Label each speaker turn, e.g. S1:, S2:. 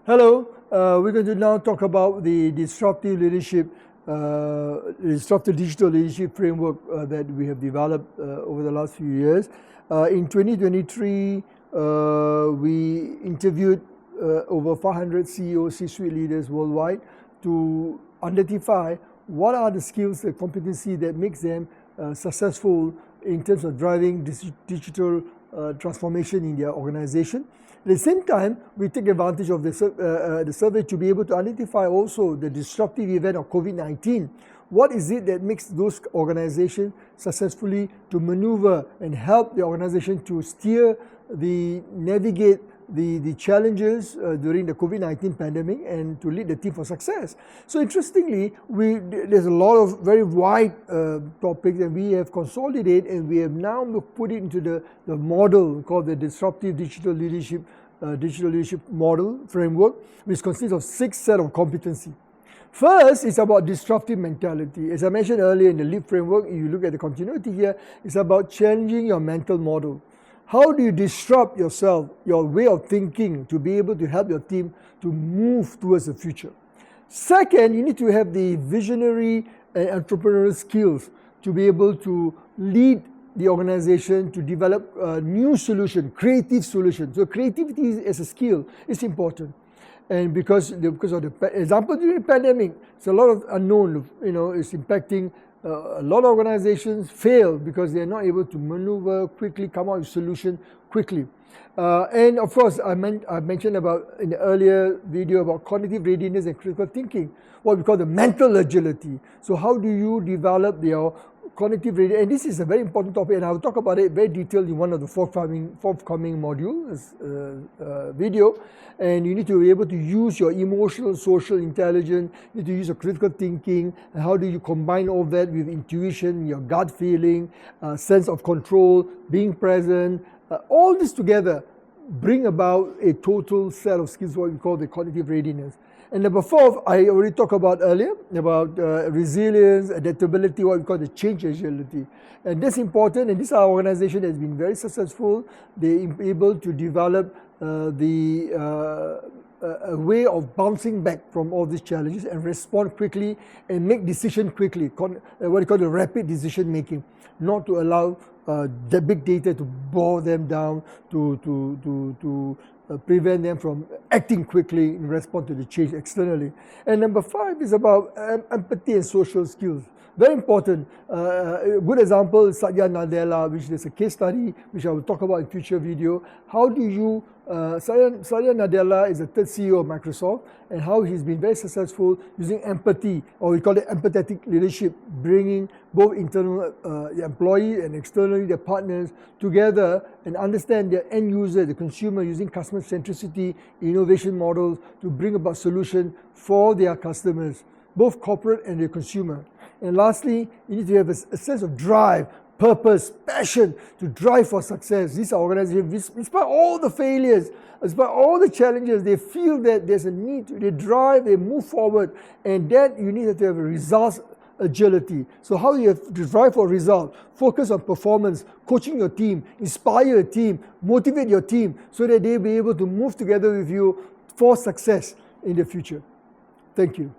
S1: Hello, we're going to now talk about the disruptive leadership, disruptive digital leadership framework that we have developed over the last few years. In 2023, we interviewed over 500 CEOs, C-suite leaders worldwide to identify what are the skills and competency that makes them successful in terms of driving digital transformation in their organization. At the same time, we take advantage of the survey to be able to identify also the disruptive event of COVID-19. What is it that makes those organizations successfully to maneuver and help the organization to navigate the challenges during the COVID-19 pandemic and to lead the team for success. So interestingly, there's a lot of very wide topics that we have consolidated, and we have now put it into the model called the Disruptive Digital Leadership Model Framework, which consists of 6 sets of competency. First is about disruptive mentality. As I mentioned earlier in the LEAP framework, if you look at the continuity here, it's about challenging your mental model. How do you disrupt yourself, your way of thinking, to be able to help your team to move towards the future? Second, you need to have the visionary and entrepreneurial skills to be able to lead the organization to develop a new solution, creative solutions. So creativity as a skill is important. And because of the example during the pandemic, it's a lot of unknown, it's impacting a lot of organizations fail because they are not able to maneuver quickly, come out with a solution quickly. And of course, I mentioned about in the earlier video about cognitive readiness and critical thinking, what we call the mental agility. So how do you develop your cognitive readiness? And this is a very important topic, and I will talk about it very detailed in one of the forthcoming modules video. And you need to be able to use your emotional, social intelligence, you need to use your critical thinking, and how do you combine all that with intuition, your gut feeling, sense of control, being present, all this together bring about a total set of skills, what we call the cognitive readiness. And number 4, I already talked about earlier, about resilience, adaptability, what we call the change agility. And that's important, and this organization has been very successful. They're able to develop a way of bouncing back from all these challenges and respond quickly and make decisions quickly, what we call the rapid decision making, not to allow the big data to bore them down, to prevent them from acting quickly in response to the change externally. And number 5 is about empathy and social skills. Very important. A good example is Satya Nadella, which is a case study, which I will talk about in future video. How do you, Satya Nadella is the 3rd CEO of Microsoft, and how he's been very successful using empathy, or we call it empathetic leadership, bringing both internal employee and externally their partners together and understand their end user, the consumer, using customer centricity, innovation models to bring about solutions for their customers, both corporate and the consumer. And lastly, you need to have a sense of drive, purpose, passion to drive for success. These are organizations, despite all the failures, despite all the challenges, they feel that there's a need, they drive, they move forward, and that you need to have a results agility. So how you have to drive for result, focus on performance, coaching your team, inspire your team, motivate your team so that they'll be able to move together with you for success in the future. Thank you.